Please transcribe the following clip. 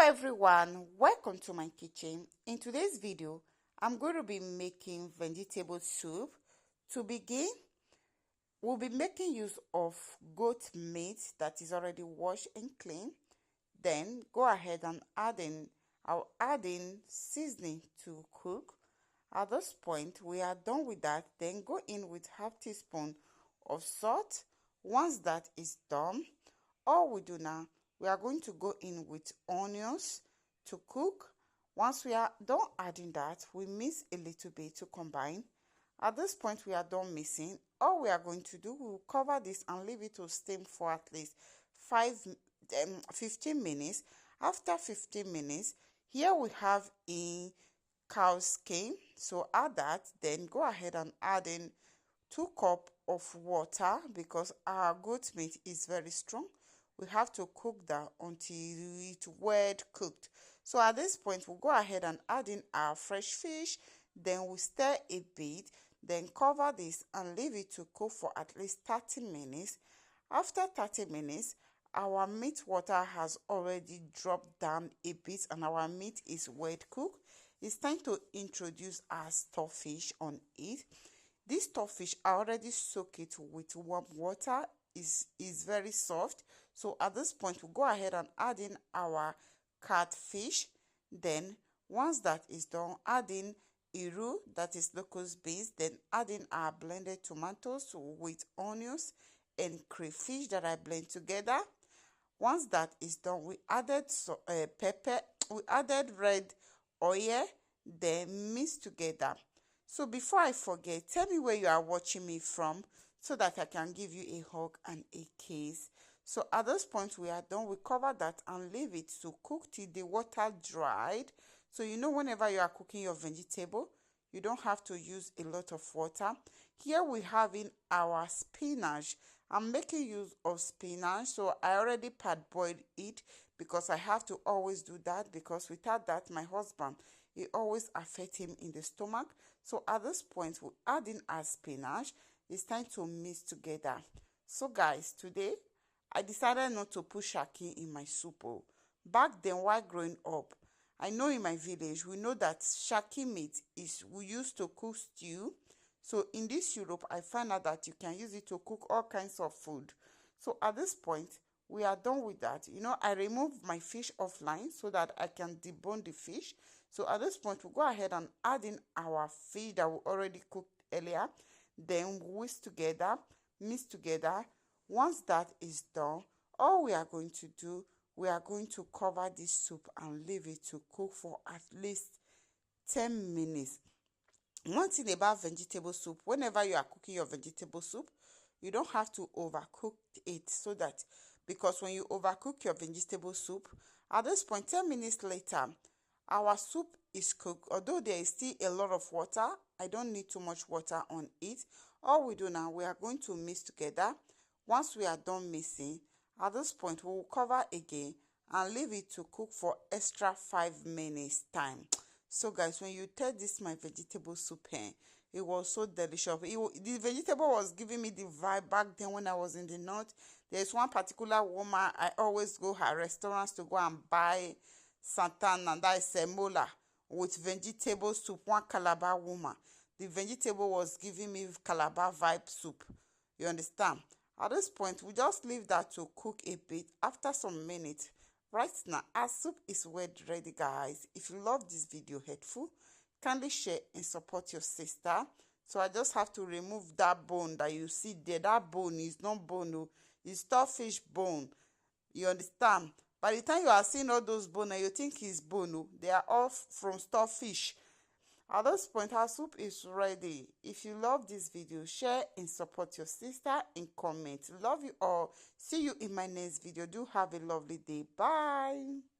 Everyone, welcome to my kitchen. In today's video, I'm going to be making vegetable soup. To begin, we'll be making use of goat meat that is already washed and clean. Then go ahead and I'll add in seasoning to cook. At this point, we are done with that. Then go in with half teaspoon of salt. Once that is done, all we do now, we are going to go in with onions to cook. Once we are done adding that, we mix a little bit to combine. At this point, we are done mixing. All we are going to do, we will cover this and leave it to steam for at least 15 minutes. After 15 minutes, here we have a cow skin. So add that, then go ahead and add in 2 cups of water because our goat meat is very strong. We have to cook that until it's well cooked. So at this point, we'll go ahead and add in our fresh fish. Then we stir a bit. Then cover this and leave it to cook for at least 30 minutes. After 30 minutes, our meat water has already dropped down a bit and our meat is well cooked. It's time to introduce our stockfish on it. This stockfish, I already soak it with warm water. Is very soft. So at this point, we'll go ahead and add in our catfish. Then once that is done, add in iru, that is locust beans. Then add in our blended tomatoes with onions and crayfish that I blend together. Once that is done, we added pepper, we added red oil, then mix together. So before I forget, tell me where you are watching me from so that I can give you a hug and a kiss. So at this point, we are done. We cover that and leave it to cook till the water dried. So you know whenever you are cooking your vegetable, you don't have to use a lot of water. Here we have in our spinach. I'm making use of spinach, so I already parboiled it because I have to always do that because without that, my husband, it always affects him in the stomach. So at this point, we add in our spinach. It's time to mix together. So guys, today I decided not to put shaki in my soup. Back then, while growing up, I know in my village we know that shaki meat is we used to cook stew. So in this Europe, I find out that you can use it to cook all kinds of food. So at this point, we are done with that. You know, I removed my fish offline so that I can debone the fish. So at this point, we'll go ahead and add in our fish that we already cooked earlier. Then whisk together, mix together. Once that is done, all we are going to do, we are going to cover this soup and leave it to cook for at least 10 minutes. One thing about vegetable soup, whenever you are cooking your vegetable soup, you don't have to overcook it so that, because when you overcook your vegetable soup, at this point, 10 minutes later, our soup is cooked. Although there is still a lot of water, I don't need too much water on it. All we do now, we are going to mix together. Once we are done mixing, at this point, we will cover again and leave it to cook for extra 5 minutes time. So guys, when you taste this my vegetable soup, it was so delicious. The vegetable was giving me the vibe back then when I was in the north. There's one particular woman, I always go her restaurants to go and buy santan, and that is semola with vegetable soup, one Calabar woman. The vegetable was giving me Calabar vibe soup. You understand? At this point, we just leave that to cook a bit. After some minutes, right now, our soup is well ready, guys. If you love this video helpful, kindly share and support your sister. So I just have to remove that bone that you see there. That bone is not bone, it's stockfish bone. You understand? By the time you are seeing all those bones, you think it's bone. They are all from stockfish. At this point, our soup is ready. If you love this video, share and support your sister and comment. Love you all. See you in my next video. Do have a lovely day. Bye.